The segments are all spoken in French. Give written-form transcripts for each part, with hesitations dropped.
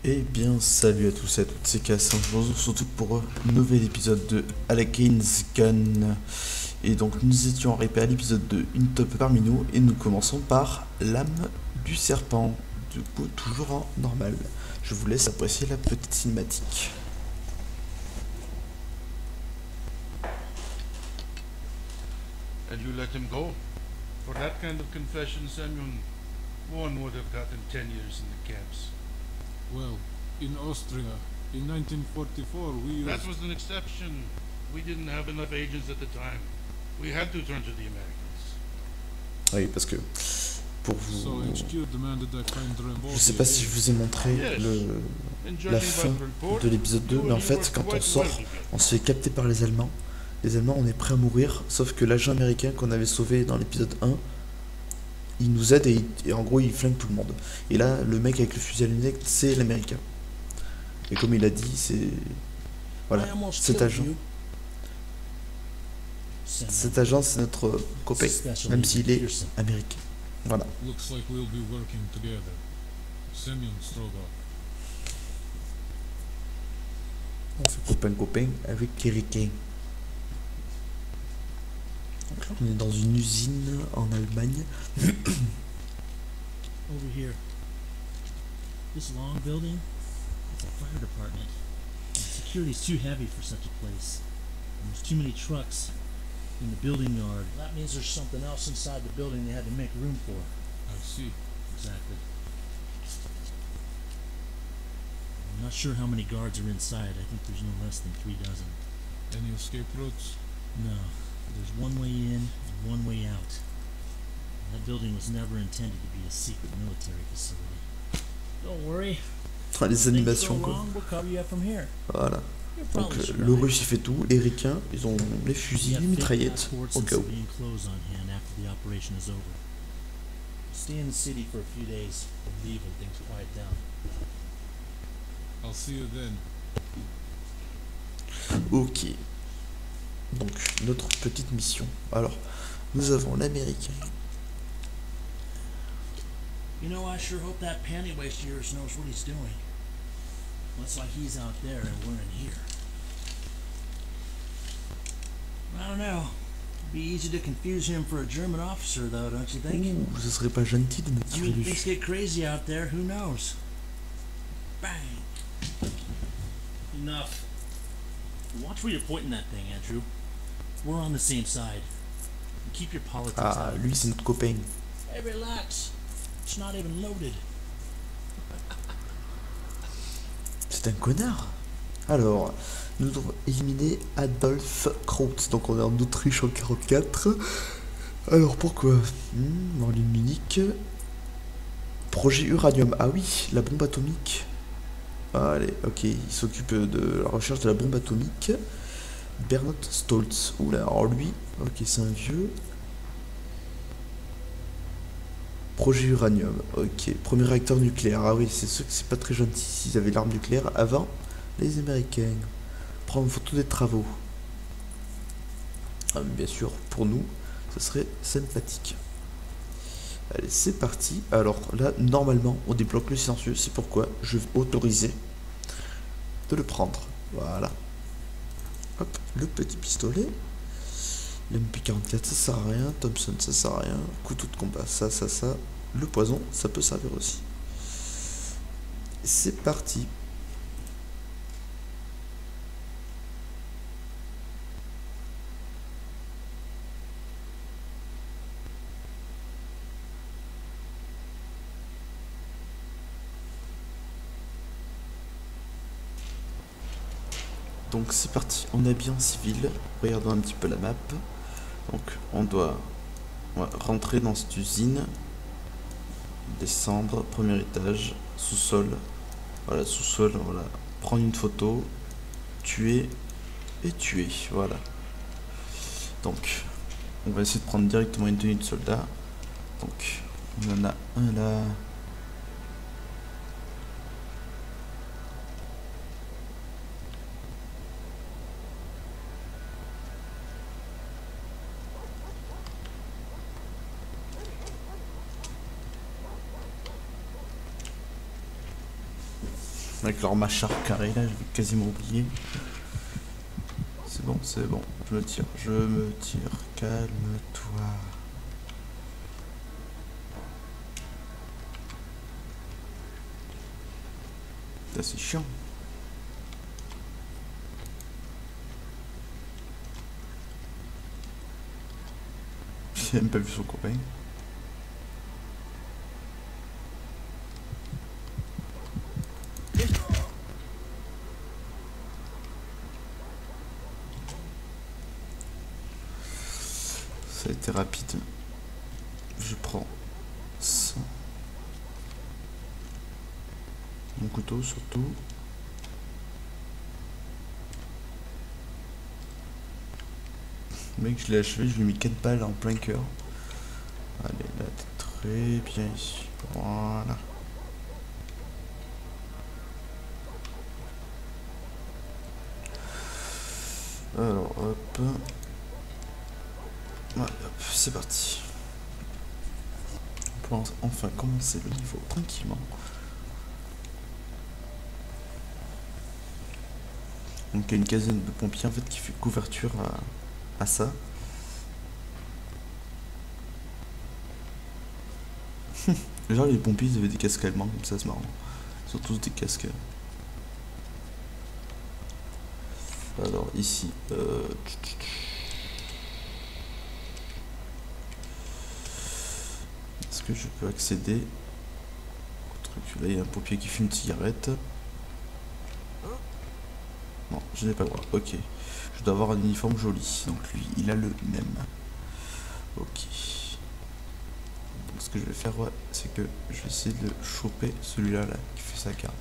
Eh bien, salut à tous et à toutes, c'est Cass. Aujourd'hui, surtout pour un nouvel épisode de Alakin's Gun. Et donc, nous étions arrivés à l'épisode de Une top parmi nous, et nous commençons par l'âme du serpent. Du coup, toujours en normal. Je vous laisse apprécier la petite cinématique. And you let him go? For that kind of confession, Semyon, one would have gotten 10 years in the camps. Well, in Austria, in 1944, we That was an exception. We didn't have enough agents at the time. We had to turn to the Americans. Oui, parce que pour So vous... HQ demanded I find Rambo. Je sais pas si je vous ai montré la fin de l'épisode 2, mais en fait, quand on sort, on se fait capter par les Allemands. Les Allemands, on est prêt à mourir, sauf que l'agent américain qu'on avait sauvé dans l'épisode 1, il nous aide et en gros, il flingue tout le monde. Et là, le mec avec le fusil à lunettes, c'est l'américain. Et comme il a dit, c'est... Voilà, cet agent. Cet agent, c'est notre copain, même s'il est américain. Voilà. Looks like we'll be working together. Semyon Strogoff. On fait copain-copain avec les ricains. Donc là, on est dans une usine en Allemagne. Over here. This long building, it's a fire department. And security's too heavy for such a place. And there's too many trucks in the building yard. That means there's something else inside the building they had to make room for. I see. Exactly. I'm not sure how many guards are inside. I think there's no less than 3 dozen. Any escape routes? No. There's one way in and one way out. That building was never intended to be a secret military facility. Don't worry. Les animations, quoi. We'll cover you up from here. Voilà. You'll Donc probably survive. le russe il fait tout, les ricains ils ont les fusils, les mitraillettes, au cas où. Civilian clothes on hand after the operation is over. Stay in the city for a few days and leave when things quiet down. I'll see you then. Ok. Donc notre petite mission. Alors, nous avons l'américain. You know, I sure hope that panty waist of yours knows what he's doing. Looks like he's out there and we're in here. I don't know. It'd be easy to confuse him for a German officer, though, don't you think? Ouh, ce serait pas gentil de me I tirer mean, things dessus. get crazy out there. Who knows? Bang. Enough. Watch where you're pointing that thing, Andrew. We're on the same side. Keep your politics Ah, out. lui c'est notre copain. Hey, relax. It's not even loaded. C'est un connard. Alors, nous devons éliminer Adolf Krautz. Donc on est en Autriche en 44. Alors pourquoi Marlene Munich. Projet Uranium. Ah oui, la bombe atomique. Allez, ok, il s'occupe de la recherche de la bombe atomique. Bernard Stoltz. Oula, alors lui, ok, c'est un vieux. Projet Uranium, ok. Premier réacteur nucléaire. Ah oui, c'est sûr que c'est pas très gentil s'ils avaient l'arme nucléaire avant les Américains. Prendre photo des travaux. Ah, mais bien sûr, pour nous, ce serait sympathique. Allez, c'est parti. Alors là, normalement, on débloque le silencieux. C'est pourquoi je vais autoriser de le prendre. Voilà. Hop, le petit pistolet. L'MP44, ça sert à rien. Thompson, ça sert à rien. Couteau de combat, ça. Le poison, ça peut servir aussi. C'est parti. Donc c'est parti, on est bien civil, regardons un petit peu la map. Donc on doit rentrer dans cette usine, descendre, premier étage, sous-sol, voilà, sous-sol, voilà, prendre une photo, tuer et tuer, voilà. Donc on va essayer de prendre directement une tenue de soldat. Donc on en a un là. Avec leur mâchoire carrée là, j'avais quasiment oublié. C'est bon, je me tire, calme-toi. C'est chiant. J'ai même pas vu son copain. Ça a été rapide. Je prends ça. Mon couteau surtout. Le mec, je l'ai achevé, je lui ai mis 4 balles en plein cœur. Allez, là, t'es très bien ici. Voilà. Alors, hop. Ouais, hop, c'est parti. On peut enfin commencer le niveau tranquillement. Donc il y a une caserne de pompiers en fait qui fait couverture à ça. Genre les pompiers ils avaient des casques allemands comme ça, c'est marrant. Ils ont tous des casques. Alors ici, est-ce que je peux accéder au truc? Là il y a un pompier qui fume une cigarette. Non, je n'ai pas le droit. Ok. Je dois avoir un uniforme joli. Donc lui, il a le même. Ok. Donc ce que je vais faire, ouais, c'est que je vais essayer de choper celui-là là, qui fait sa carte.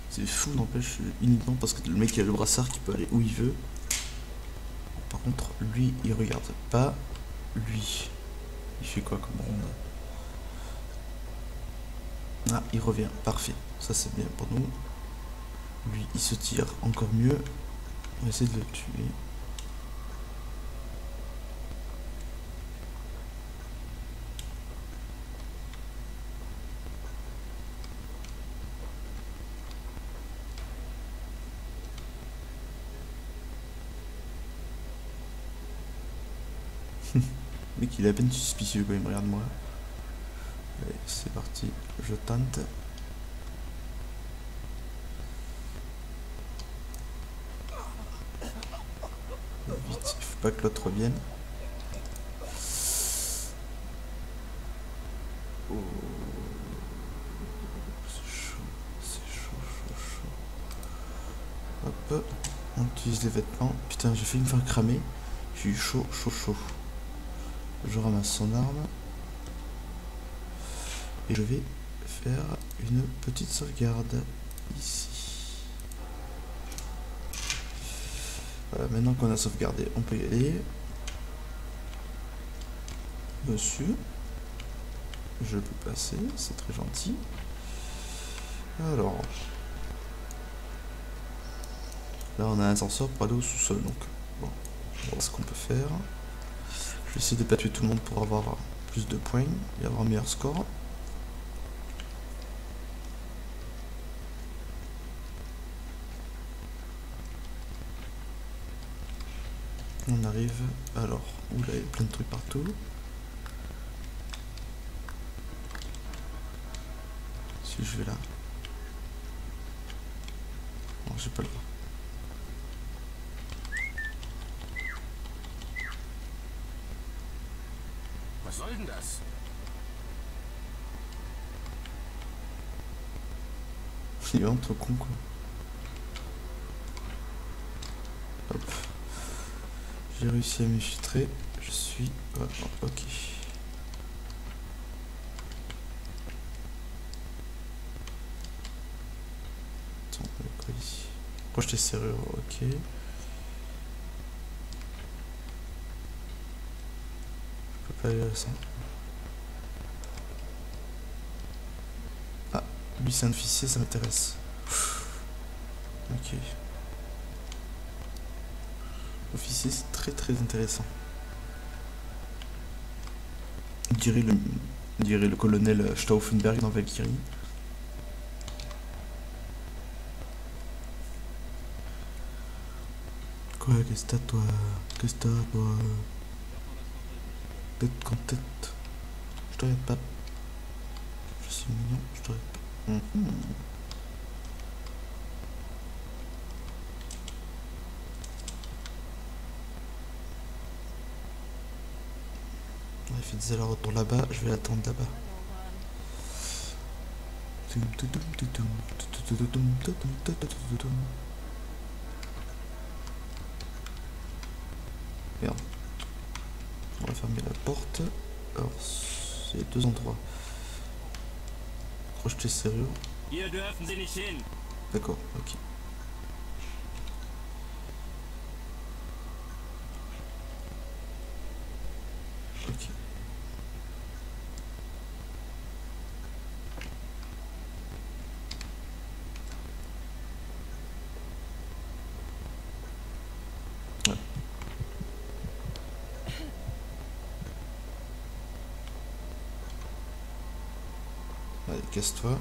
C'est fou, n'empêche, uniquement parce que le mec il a le brassard qui peut aller où il veut. Par contre, lui, il regarde pas. Lui, il fait quoi comme ronde? Ah, il revient, parfait. Ça c'est bien pour nous. Lui, il se tire encore mieux. On va essayer de le tuer. Le mec il est à peine suspicieux quand il me regarde moi. Allez, c'est parti, je tente. Vite, il faut pas que l'autre revienne. Oh, c'est chaud. Hop, on utilise les vêtements. Putain, j'ai failli me faire cramer. J'ai eu chaud. Je ramasse son arme. Et je vais faire une petite sauvegarde ici. Voilà, maintenant qu'on a sauvegardé, on peut y aller. Monsieur, je peux passer, c'est très gentil. Alors, là on a un ascenseur pour aller au sous-sol, donc bon, on va voir ce qu'on peut faire. Je vais essayer de pas tuer tout le monde pour avoir plus de points et avoir un meilleur score. On arrive, alors, oula, il y a plein de trucs partout. Si je vais là. Non, j'ai pas le droit. Was soll denn das? Il est vraiment trop con quoi. Hop. J'ai réussi à m'infiltrer. Je suis... Oh, ok. Attends, on va quoi ici? Projeter serrure, ok. Je peux pas aller à ça. Ah, lui c'est un officier, ça m'intéresse. Ok. Officier, c'est très très intéressant. On dirait le colonel Stauffenberg dans Valkyrie. Quoi, qu'est-ce que t'as toi? Qu'est-ce que t'as toi? Tête contre tête. Je te regarde pas. Je suis mignon, je te regarde pas. Il fait des allers-retours là-bas, je vais l'attendre là-bas. Merde. On va fermer la porte. Alors, il y a deux endroits. Crocheter serrure. Hier dürfen Sie nicht hin. D'accord, ok. Ok. Ouais. Allez, casse-toi.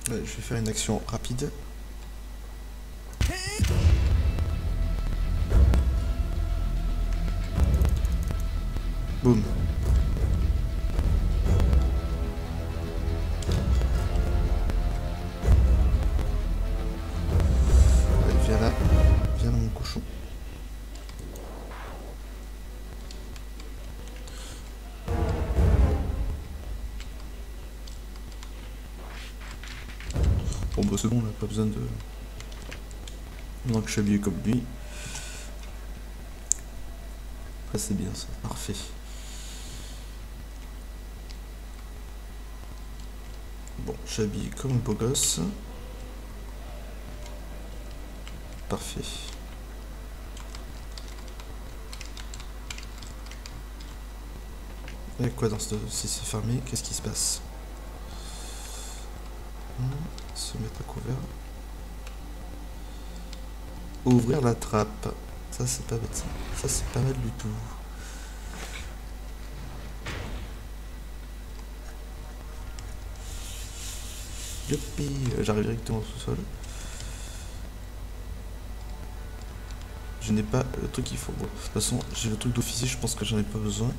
Ouais, je vais faire une action rapide. Boum. Allez, viens là. Viens dans mon cochon. Bon bah c'est bon, on n'a pas besoin de... Maintenant que je suis habillé comme lui. Ah c'est bien ça, parfait. Bon, je suis habillé comme un beau gosse. Parfait. Il y a quoi dans ce... Si c'est fermé, qu'est-ce qui se passe? Se mettre à couvert. Ouvrir la trappe. Ça c'est pas bête ça. Ça c'est pas mal du tout. Youpi, j'arrive directement au sous-sol. Je n'ai pas le truc qu'il faut. Bon, de toute façon, j'ai le truc d'officier, je pense que j'en ai pas besoin.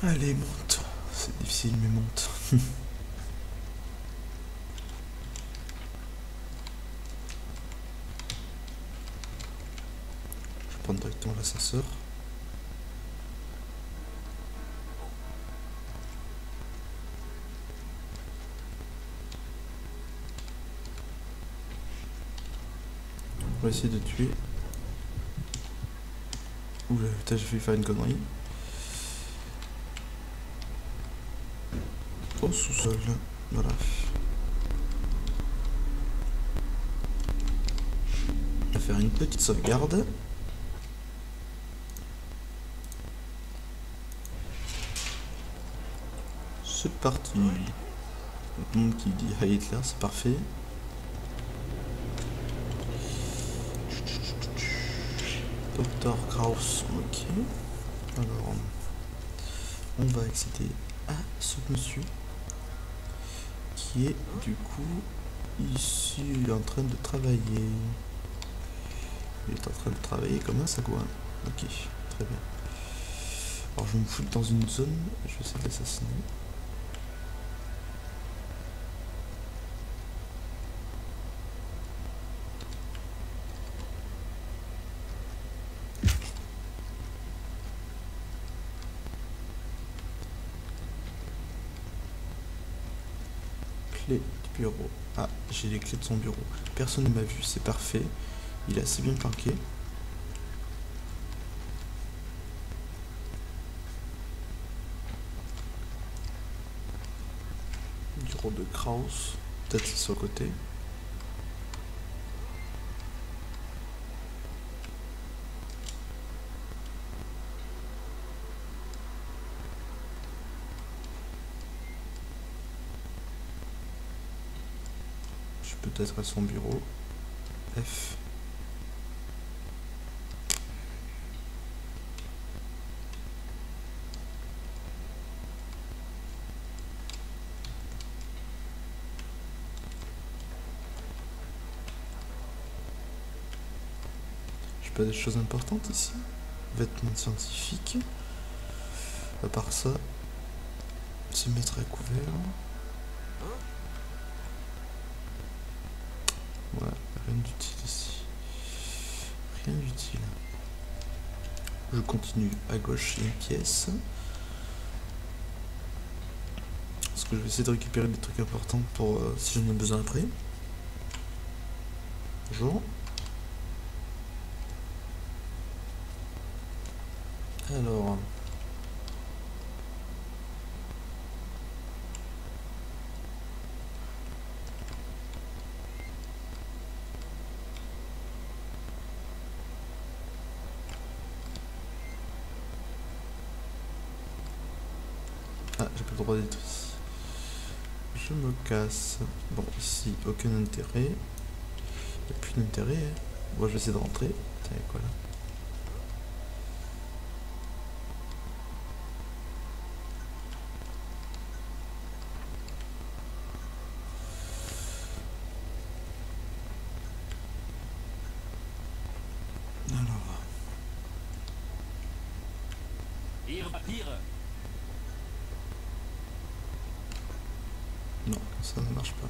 Allez, monte. C'est difficile, mais monte. Je vais prendre directement l'ascenseur. On va essayer de tuer. Oula, putain, j'ai failli faire une connerie. Au sous-sol, voilà. On va faire une petite sauvegarde. C'est parti. Tout le monde qui dit Heil Hitler, c'est parfait. Dr Kraus, ok. Alors, on va accéder à ce monsieur qui est du coup ici, il est en train de travailler. Il est en train de travailler comme un sagouin. Ok, très bien. Alors je vais me foutre dans une zone, je vais essayer de l'assassiner. Clé du bureau. Ah, j'ai les clés de son bureau. Personne ne m'a vu, c'est parfait. Il est assez bien planqué. Bureau de Kraus. Peut-être sur le côté. peut-être à son bureau. F. J'ai pas des choses importantes ici. Vêtements scientifiques. À part ça, se mettre à couvert. Ouais, rien d'utile ici. Rien d'utile. Je continue à gauche, il y a une pièce. Parce que je vais essayer de récupérer des trucs importants pour si j'en ai besoin après. Bonjour. Alors. Ah, j'ai pas le droit d'être ici. Je me casse. Bon, ici, aucun intérêt. Il n'y a plus d'intérêt. Hein. Bon, je vais essayer de rentrer. Tiens, quoi là? Alors. Ihre Papiere. Non, ça ne marche pas.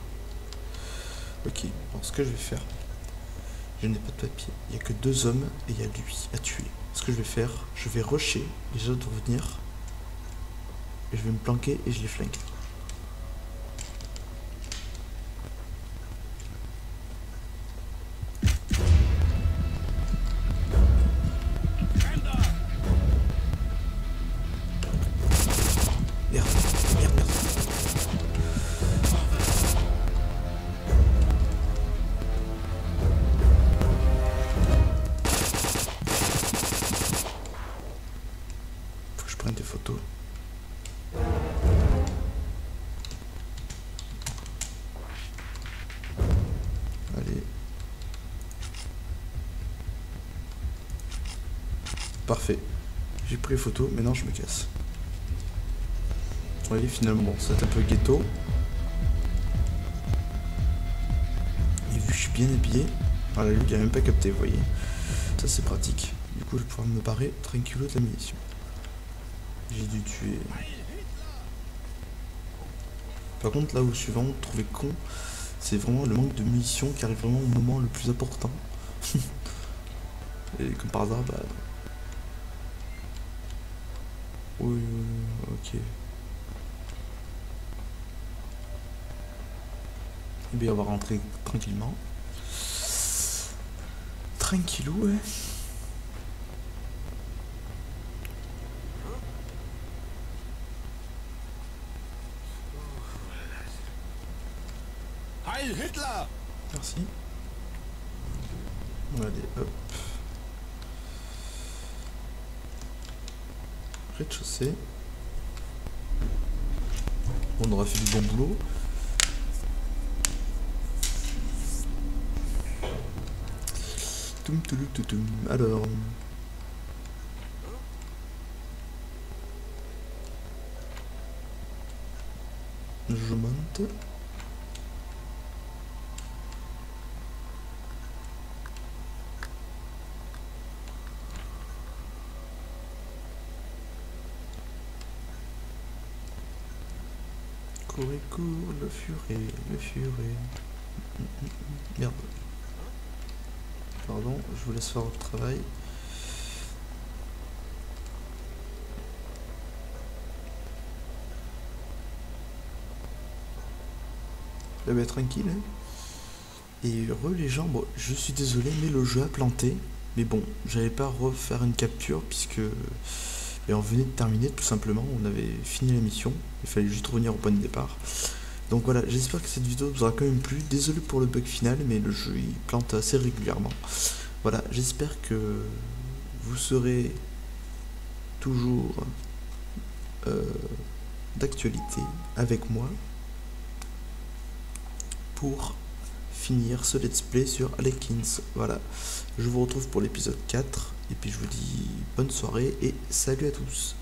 Ok, alors ce que je vais faire, je n'ai pas de papier. Il n'y a que 2 hommes et il y a lui à tuer. Ce que je vais faire, je vais rusher, les autres vont venir. Et je vais me planquer et je les flingue. Merde, merde, merde. Faut que je prenne des photos. Allez. Parfait. J'ai pris les photos, maintenant je me casse. Oui, finalement, bon, c'est un peu ghetto. Et vu que je suis bien habillé, voilà, lui il a même pas capté, vous voyez. Ça c'est pratique. Du coup, je vais pouvoir me barrer tranquillo de la munition. J'ai dû tuer. Par contre, là où je suis vraiment trouvé con, c'est vraiment le manque de munitions qui arrive vraiment au moment le plus important. Et comme par hasard, bah. Oui, ok. Et bien on va rentrer tranquillement. Tranquillou, ouais. Heil Hitler! Merci. Allez, hop. Rez-de-chaussée. On aura fait du bon boulot. Alors. Je monte. Cours et cours, le furet, le furet. Merde. Pardon, je vous laisse faire votre travail. Eh ben, tranquille. Hein. Et heureux les gens, bon, je suis désolé, mais le jeu a planté. Mais bon, j'allais pas refaire une capture puisque on venait de terminer tout simplement. On avait fini la mission. Il fallait juste revenir au point de départ. Donc voilà, j'espère que cette vidéo vous aura quand même plu. Désolé pour le bug final, mais le jeu il plante assez régulièrement. Voilà, j'espère que vous serez toujours d'actualité avec moi pour finir ce let's play sur Alekins. Voilà, je vous retrouve pour l'épisode 4 et puis je vous dis bonne soirée et salut à tous.